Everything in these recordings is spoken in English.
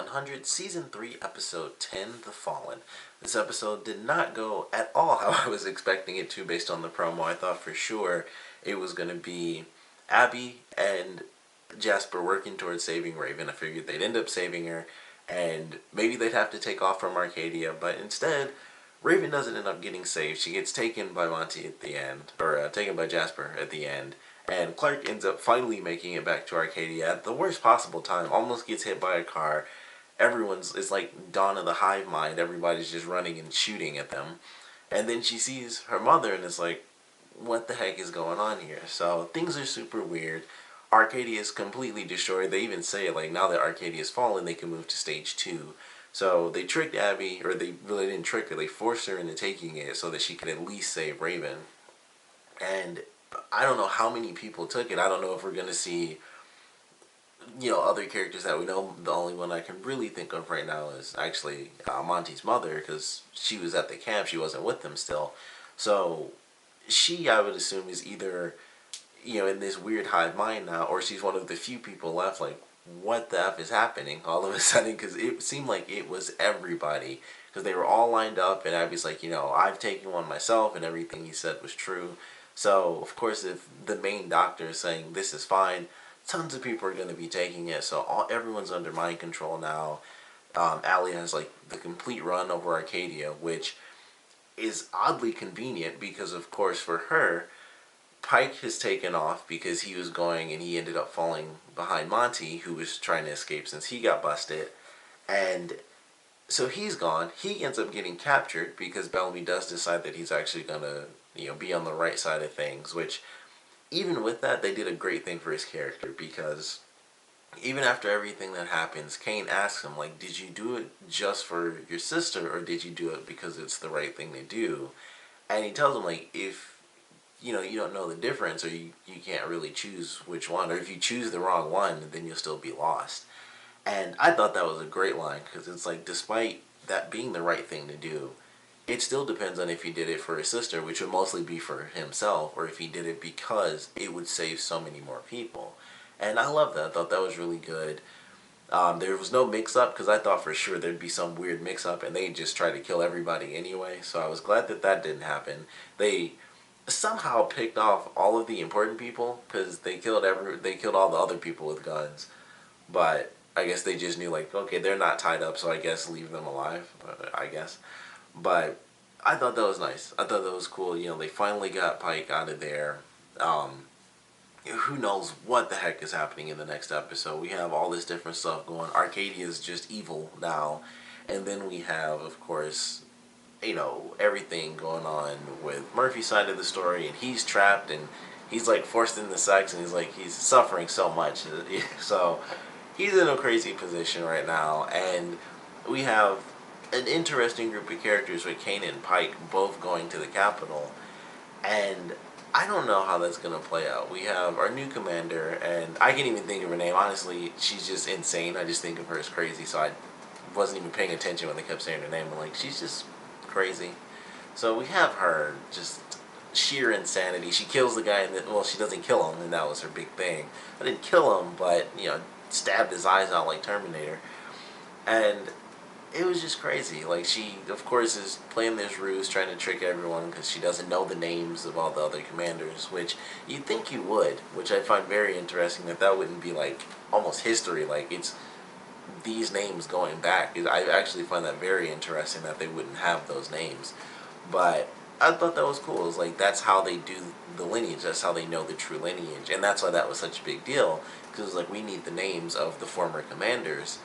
100, Season 3, Episode 10, The Fallen. This episode did not go at all how I was expecting it to based on the promo. I thought for sure it was going to be Abby and Jasper working towards saving Raven. I figured they'd end up saving her, and maybe they'd have to take off from Arkadia, but instead, Raven doesn't end up getting saved. She gets taken by Monty at the end, or taken by Jasper at the end. And Clarke ends up finally making it back to Arkadia at the worst possible time. Almost gets hit by a car. It's like Dawn of the Hive Mind. Everybody's just running and shooting at them. And then she sees her mother and is like, what the heck is going on here? So things are super weird. Arkadia is completely destroyed. They even say, like, now that Arkadia is fallen, they can move to stage 2. So they tricked Abby, or they really didn't trick her. They forced her into taking it so that she could at least save Raven. And I don't know how many people took it. I don't know if we're going to see, other characters that we know. The only one I can really think of right now is actually Monty's mother, because she was at the camp. She wasn't with them still. So she, I would assume, is either, in this weird hive mind now, or she's one of the few people left. Like, what the F is happening all of a sudden? Because it seemed like it was everybody. Because they were all lined up, and Abby's like, I've taken one myself, and everything he said was true. So, of course, if the main doctor is saying this is fine, tons of people are going to be taking it. So everyone's under mind control now. Alie has like the complete run over Arkadia, which is oddly convenient because, of course, for her, Pike has taken off because he was going and he ended up falling behind Monty, who was trying to escape since he got busted. And so he's gone. He ends up getting captured because Bellamy does decide that he's actually going to be on the right side of things, which, even with that, they did a great thing for his character, because even after everything that happens, Kane asks him, like, did you do it just for your sister, or did you do it because it's the right thing to do? And he tells him, like, if, you don't know the difference, or you can't really choose which one, or if you choose the wrong one, then you'll still be lost. And I thought that was a great line, because it's like, despite that being the right thing to do, it still depends on if he did it for his sister, which would mostly be for himself, or if he did it because it would save so many more people. And I love that. I thought that was really good. There was no mix-up, because I thought for sure there'd be some weird mix-up, and they'd just try to kill everybody anyway. So I was glad that that didn't happen. They somehow picked off all of the important people, because they killed all the other people with guns. But I guess they just knew, like, okay, they're not tied up, so I guess leave them alive, I guess. But I thought that was nice. I thought that was cool. They finally got Pike out of there. Who knows what the heck is happening in the next episode. We have all this different stuff going. Arkadia is just evil now. And then we have, of course, everything going on with Murphy's side of the story. And he's trapped, and he's, like, forced into sex, and he's suffering so much. So he's in a crazy position right now. And we have an interesting group of characters with Kane and Pike both going to the capital, and I don't know how that's going to play out. We have our new commander, and I can't even think of her name. Honestly, she's just insane. I just think of her as crazy, so I wasn't even paying attention when they kept saying her name. I'm like, she's just crazy. So we have her, just sheer insanity. She kills the guy, well, she doesn't kill him, and that was her big thing. I didn't kill him, but, stabbed his eyes out like Terminator. And it was just crazy. Like, she, of course, is playing this ruse, trying to trick everyone because she doesn't know the names of all the other commanders, which you'd think you would, which I find very interesting that wouldn't be, like, almost history. Like, it's these names going back. I actually find that very interesting that they wouldn't have those names. But I thought that was cool. It was like, that's how they do the lineage. That's how they know the true lineage. And that's why that was such a big deal, because it was like, we need the names of the former commanders,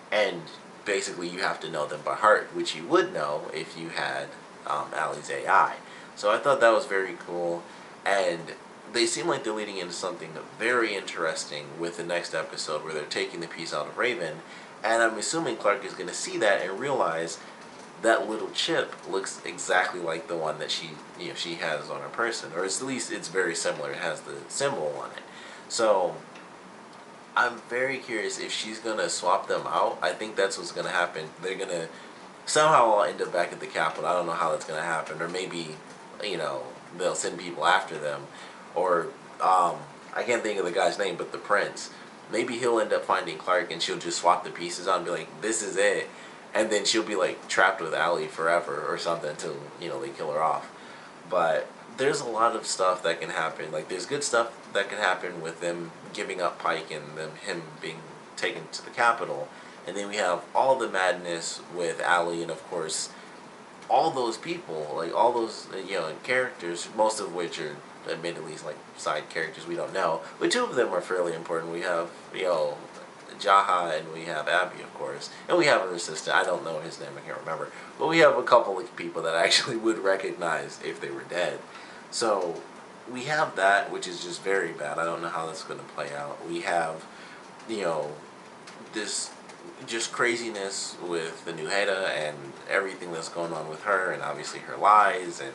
and basically you have to know them by heart, which you would know if you had Alie's AI. So I thought that was very cool, and they seem like they're leading into something very interesting with the next episode, where they're taking the piece out of Raven, and I'm assuming Clarke is going to see that and realize that little chip looks exactly like the one that she has on her person, or at least it's very similar. It has the symbol on it. So I'm very curious if she's going to swap them out. I think that's what's going to happen. They're going to somehow all end up back at the capital. I don't know how that's going to happen. Or maybe, they'll send people after them. Or, I can't think of the guy's name, but the prince. maybe he'll end up finding Clarke and she'll just swap the pieces on and be like, this is it. And then she'll be like trapped with Alie forever or something until, they kill her off. But there's a lot of stuff that can happen. Like, there's good stuff that can happen with them giving up Pike and him being taken to the capital. And then we have all the madness with Alie and, of course, all those people, like all those characters, most of which are admittedly like side characters we don't know, but two of them are fairly important. We have Jaha and we have Abby, of course, and we have her assistant. I don't know his name, I can't remember, but we have a couple of people that I actually would recognize if they were dead. So we have that, which is just very bad. I don't know how that's going to play out. We have this just craziness with the new Heda and everything that's going on with her, and obviously her lies, and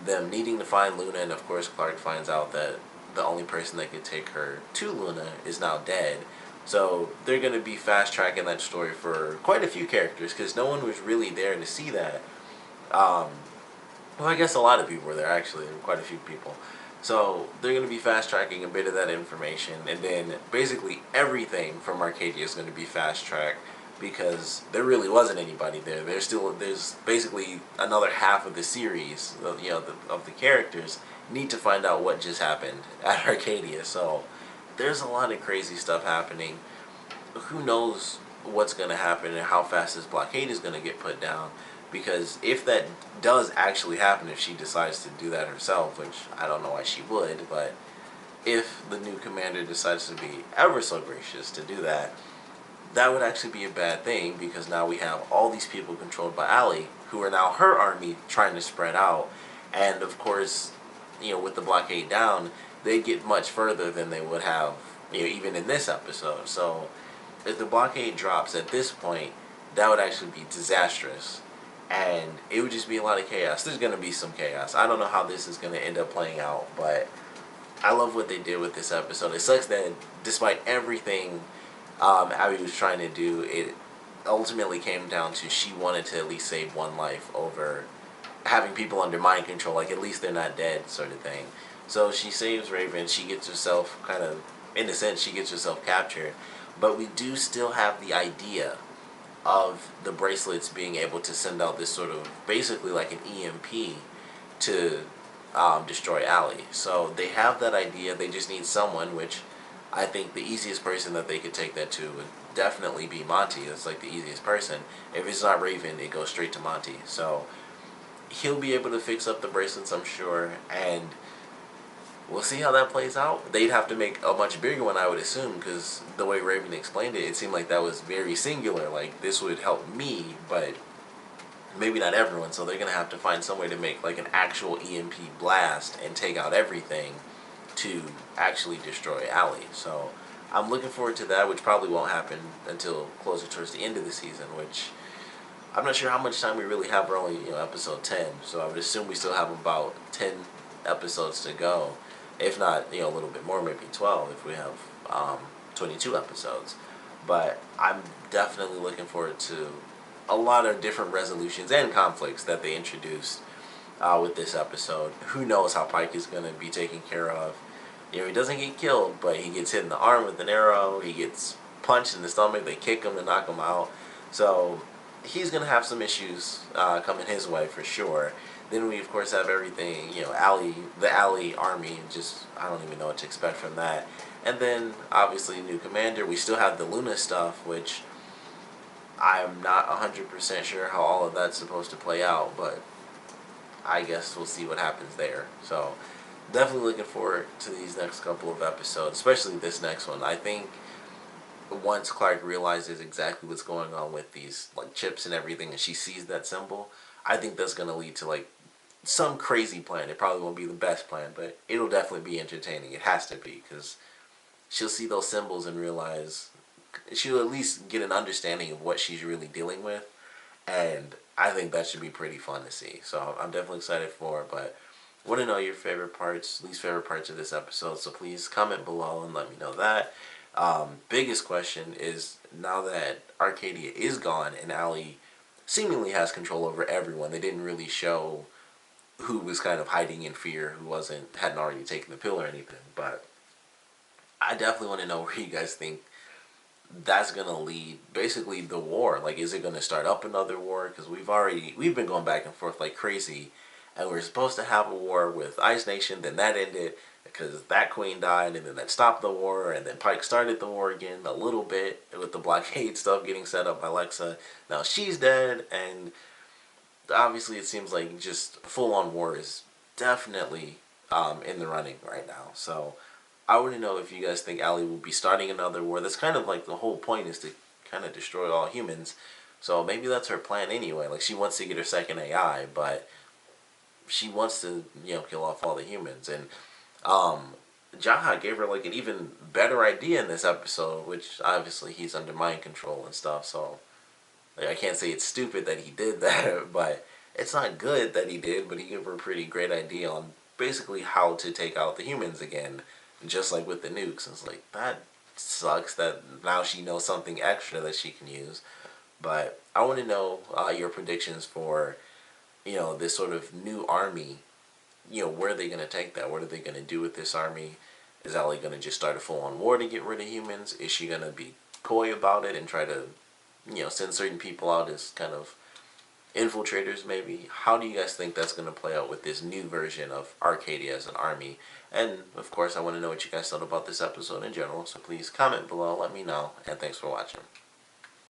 them needing to find Luna, and of course Clarke finds out that the only person that could take her to Luna is now dead. So they're going to be fast-tracking that story for quite a few characters, because no one was really there to see that. Well, I guess a lot of people were there, actually. There were quite a few people. So they're going to be fast-tracking a bit of that information, and then basically everything from Arkadia is going to be fast-tracked, because there really wasn't anybody there. There's basically another half of the series, of the characters need to find out what just happened at Arkadia. So there's a lot of crazy stuff happening. Who knows what's going to happen and how fast this blockade is going to get put down. Because if that does actually happen, if she decides to do that herself, which I don't know why she would, but if the new commander decides to be ever so gracious to do that, that would actually be a bad thing, because now we have all these people controlled by Alie, who are now her army trying to spread out. And of course, with the blockade down, they get much further than they would have, even in this episode. So if the blockade drops at this point, that would actually be disastrous. And it would just be a lot of chaos. There's going to be some chaos. I don't know how this is going to end up playing out, but I love what they did with this episode. It sucks that despite everything Abby was trying to do, it ultimately came down to she wanted to at least save one life over having people under mind control, like at least they're not dead sort of thing. So she saves Raven. She gets herself kind of, in a sense, she gets herself captured. But we do still have the idea of the bracelets being able to send out this sort of, basically like an EMP to destroy Alie. So they have that idea. They just need someone, which I think the easiest person that they could take that to would definitely be Monty. That's like the easiest person. If it's not Raven, it goes straight to Monty. So he'll be able to fix up the bracelets, I'm sure, and we'll see how that plays out. They'd have to make a much bigger one, I would assume, because the way Raven explained it, it seemed like that was very singular. Like, this would help me, but maybe not everyone. So they're going to have to find some way to make like an actual EMP blast and take out everything to actually destroy Alie. So I'm looking forward to that, which probably won't happen until closer towards the end of the season, which I'm not sure how much time we really have. We're only, episode 10, so I would assume we still have about 10 episodes to go. If not, a little bit more, maybe 12 if we have 22 episodes. But I'm definitely looking forward to a lot of different resolutions and conflicts that they introduced with this episode. Who knows how Pike is going to be taken care of. He doesn't get killed, but he gets hit in the arm with an arrow. He gets punched in the stomach. They kick him to knock him out. So he's going to have some issues coming his way for sure. Then we, of course, have everything, Alie, the Alie army, just, I don't even know what to expect from that. And then, obviously, new commander. We still have the Luna stuff, which I'm not 100% sure how all of that's supposed to play out, but I guess we'll see what happens there. So, definitely looking forward to these next couple of episodes, especially this next one. I think once Clarke realizes exactly what's going on with these like chips and everything, and she sees that symbol, I think that's going to lead to like some crazy plan. It probably won't be the best plan, but it'll definitely be entertaining. It has to be, because she'll see those symbols and realize, she'll at least get an understanding of what she's really dealing with, and I think that should be pretty fun to see. So I'm definitely excited for it, but I want to know your favorite parts, least favorite parts of this episode, so please comment below and let me know that. Biggest question is, now that Arkadia is gone and Alie seemingly has control over everyone, they didn't really show who was kind of hiding in fear, who hadn't already taken the pill or anything, but I definitely want to know where you guys think that's gonna lead. Basically, the war. Like, is it gonna start up another war? Because we've been going back and forth like crazy, and we are supposed to have a war with Ice Nation. Then that ended because that queen died, and then that stopped the war, and then Pike started the war again a little bit with the blockade stuff getting set up by Lexa. Now she's dead, and obviously it seems like just full on war is definitely in the running right now. So I want to know if you guys think Alie will be starting another war. That's kind of like the whole point, is to kind of destroy all humans. So maybe that's her plan anyway. Like, she wants to get her second AI, but she wants to, kill off all the humans. And Jaha gave her like an even better idea in this episode, which obviously he's under mind control and stuff. So like, I can't say it's stupid that he did that, but it's not good that he did. But he gave her a pretty great idea on basically how to take out the humans again, just like with the nukes. And it's like, that sucks that now she knows something extra that she can use. But I want to know your predictions for, this sort of new army. Where are they going to take that? What are they going to do with this army? Is Alie going to just start a full-on war to get rid of humans? Is she going to be coy about it and try to, send certain people out as kind of infiltrators maybe? How do you guys think that's going to play out with this new version of Arkadia as an army? And, of course, I want to know what you guys thought about this episode in general, so please comment below, let me know, and thanks for watching.